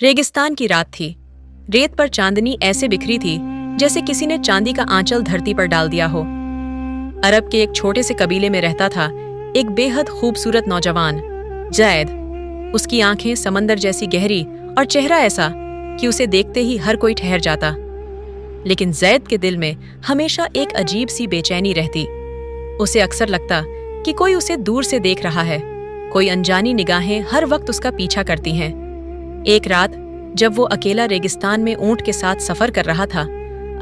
रेगिस्तान की रात थी। रेत पर चांदनी ऐसे बिखरी थी जैसे किसी ने चांदी का आंचल धरती पर डाल दिया हो। अरब के एक छोटे से कबीले में रहता था एक बेहद खूबसूरत नौजवान, जैद। उसकी आंखें समंदर जैसी गहरी और चेहरा ऐसा कि उसे देखते ही हर कोई ठहर जाता। लेकिन जैद के दिल में हमेशा एक अजीब सी बेचैनी रहती। उसे अक्सर लगता कि कोई उसे दूर से देख रहा है, कोई अनजानी निगाहें हर वक्त उसका पीछा करती हैं। एक रात जब वो अकेला रेगिस्तान में ऊंट के साथ सफर कर रहा था,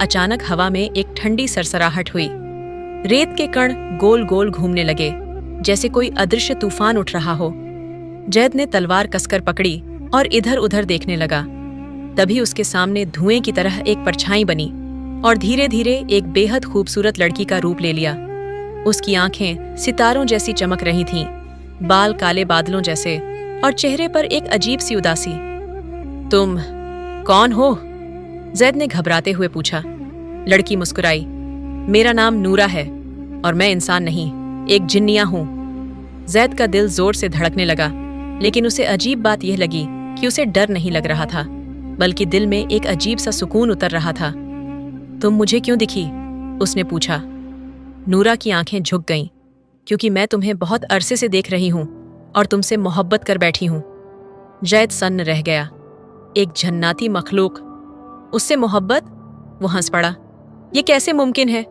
अचानक हवा में एक ठंडी सरसराहट हुई। रेत के कण गोल गोल घूमने लगे जैसे कोई अदृश्य तूफान उठ रहा हो। जैद ने तलवार कसकर पकड़ी और इधर उधर देखने लगा। तभी उसके सामने धुएं की तरह एक परछाई बनी और धीरे धीरे एक बेहद खूबसूरत लड़की का रूप ले लिया। उसकी आंखें सितारों जैसी चमक रही थीं, बाल काले बादलों जैसे और चेहरे पर एक अजीब सी उदासी। तुम कौन हो? जैद ने घबराते हुए पूछा। लड़की मुस्कुराई। मेरा नाम नूरा है और मैं इंसान नहीं, एक जिन्निया हूं। जैद का दिल जोर से धड़कने लगा, लेकिन उसे अजीब बात यह लगी कि उसे डर नहीं लग रहा था, बल्कि दिल में एक अजीब सा सुकून उतर रहा था। तुम मुझे क्यों दिखी? उसने पूछा। नूरा की आंखें झुक गईं, क्योंकि मैं तुम्हें बहुत अरसे से देख रही हूं और तुमसे मोहब्बत कर बैठी हूं। जैद सन्न रह गया। एक जन्नाती मखलूक, उससे मोहब्बत? वो हंस पड़ा। ये कैसे मुमकिन है?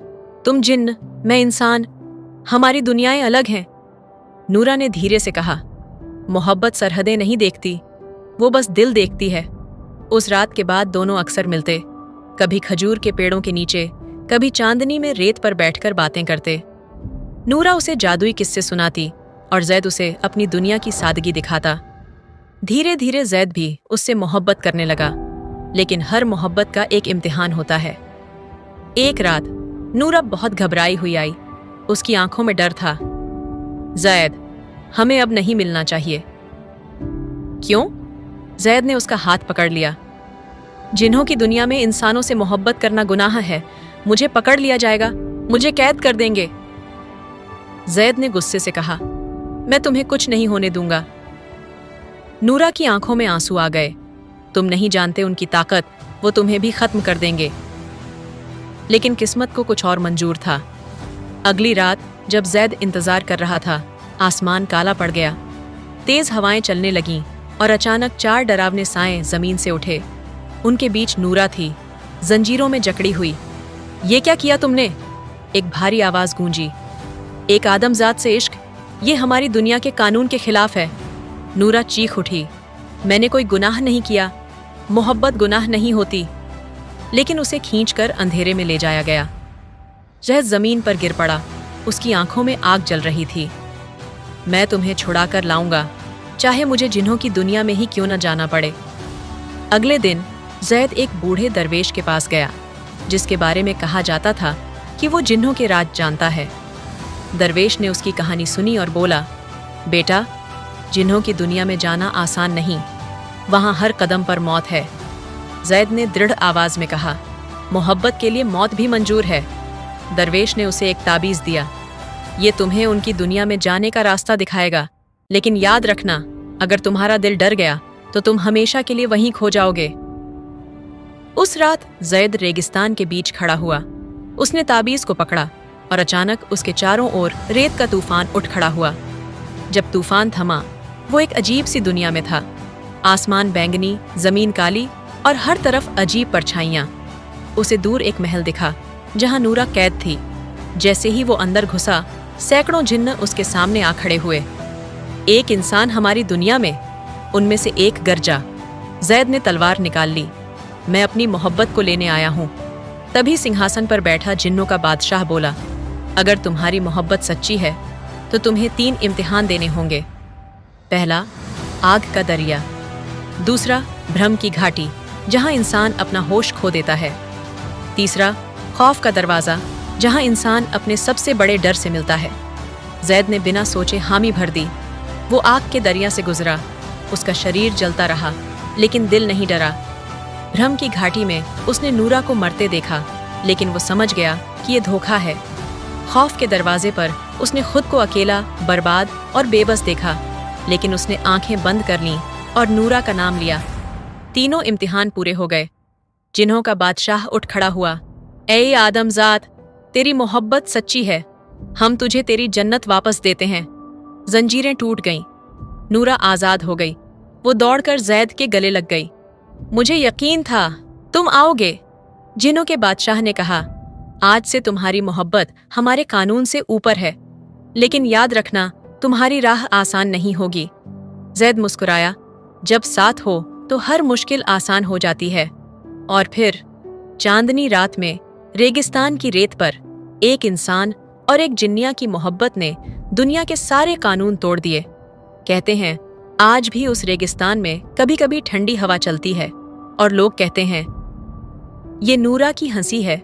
तुम जिन्न, मैं इंसान, हमारी दुनियाएं अलग हैं। नूरा ने धीरे से कहा, मोहब्बत सरहदें नहीं देखती, वो बस दिल देखती है। उस रात के बाद दोनों अक्सर मिलते, कभी खजूर के पेड़ों के नीचे, कभी चांदनी में रेत पर बैठकर बातें करते। नूरा उसे जादुई किस्से सुनाती और जैद उसे अपनी दुनिया की सादगी दिखाता। धीरे धीरे जैद भी उससे मोहब्बत करने लगा, लेकिन हर मोहब्बत का एक इम्तिहान होता है। एक रात नूरा बहुत घबराई हुई आई। उसकी आंखों में डर था। जैद, हमें अब नहीं मिलना चाहिए। क्यों? जैद ने उसका हाथ पकड़ लिया। जिन्हों की दुनिया में इंसानों से मोहब्बत करना गुनाह है, मुझे पकड़ लिया जाएगा, मुझे कैद कर देंगे। जैद ने गुस्से से कहा, मैं तुम्हें कुछ नहीं होने दूंगा। नूरा की आंखों में आंसू आ गए। तुम नहीं जानते उनकी ताकत, वो तुम्हें भी खत्म कर देंगे। लेकिन किस्मत को कुछ और मंजूर था। अगली रात जब जैद इंतजार कर रहा था, आसमान काला पड़ गया। तेज हवाएं चलने लगीं और अचानक 4 डरावने साएं जमीन से उठे। उनके बीच नूरा थी, जंजीरों में जकड़ी हुई। ये क्या किया तुमने? एक भारी आवाज गूंजी। एक आदमजात से इश्क, ये हमारी दुनिया के कानून के खिलाफ है। नूरा चीख उठी। मैंने कोई गुनाह नहीं किया, मोहब्बत गुनाह नहीं होती। लेकिन उसे खींचकर अंधेरे में ले जाया गया। जैद जमीन पर गिर पड़ा। उसकी आंखों में आग जल रही थी। मैं तुम्हें छुड़ा कर लाऊंगा, चाहे मुझे जिन्हों की दुनिया में ही क्यों न जाना पड़े। अगले दिन जैद एक बूढ़े दरवेश के पास गया, जिसके बारे में कहा जाता था कि वो जिन्हों के राज जानता है। दरवेश ने उसकी कहानी सुनी और बोला, बेटा, जिन्हों की दुनिया में जाना आसान नहीं, वहाँ हर कदम पर मौत है। जैद ने दृढ़ आवाज में कहा, मोहब्बत के लिए मौत भी मंजूर है। दरवेश ने उसे एक ताबीज दिया। ये तुम्हें उनकी दुनिया में जाने का रास्ता दिखाएगा, लेकिन याद रखना, अगर तुम्हारा दिल डर गया तो तुम हमेशा के लिए वहीं खो जाओगे। उस रात जैद रेगिस्तान के बीच खड़ा हुआ। उसने ताबीज को पकड़ा और अचानक उसके चारों ओर रेत का तूफान उठ खड़ा हुआ। जब तूफान थमा, वो एक अजीब सी दुनिया में था। आसमान बैंगनी, जमीन काली और हर तरफ अजीब परछाइयां। उसे दूर एक महल दिखा जहां नूरा कैद थी। जैसे ही वो अंदर घुसा, सैकड़ों जिन्न उसके सामने आ खड़े हुए। एक इंसान हमारी दुनिया में? उनमें से एक गरजा। जैद ने तलवार निकाल ली। मैं अपनी मोहब्बत को लेने आया हूं। तभी सिंहासन पर बैठा जिन्नों का बादशाह बोला, अगर तुम्हारी मोहब्बत सच्ची है तो तुम्हें 3 इम्तिहान देने होंगे। पहला, आग का दरिया। दूसरा, भ्रम की घाटी, जहां इंसान अपना होश खो देता है। तीसरा, खौफ का दरवाज़ा, जहां इंसान अपने सबसे बड़े डर से मिलता है। जैद ने बिना सोचे हामी भर दी। वो आग के दरिया से गुजरा। उसका शरीर जलता रहा, लेकिन दिल नहीं डरा। भ्रम की घाटी में उसने नूरा को मरते देखा, लेकिन वो समझ गया कि ये धोखा है। खौफ के दरवाजे पर उसने खुद को अकेला, बर्बाद और बेबस देखा, लेकिन उसने आंखें बंद कर लीं और नूरा का नाम लिया। तीनों इम्तिहान पूरे हो गए। जिन्हों का बादशाह उठ खड़ा हुआ, ऐ आदमजाद, तेरी मोहब्बत सच्ची है, हम तुझे तेरी जन्नत वापस देते हैं। जंजीरें टूट गईं, नूरा आजाद हो गई। वो दौड़कर जैद के गले लग गई। मुझे यकीन था तुम आओगे। जिन्हों के बादशाह ने कहा, आज से तुम्हारी मोहब्बत हमारे कानून से ऊपर है, लेकिन याद रखना तुम्हारी राह आसान नहीं होगी। जैद मुस्कुराया, जब साथ हो तो हर मुश्किल आसान हो जाती है। और फिर चांदनी रात में रेगिस्तान की रेत पर एक इंसान और एक जिन्निया की मोहब्बत ने दुनिया के सारे कानून तोड़ दिए। कहते हैं आज भी उस रेगिस्तान में कभी कभी ठंडी हवा चलती है और लोग कहते हैं ये नूरा की हंसी है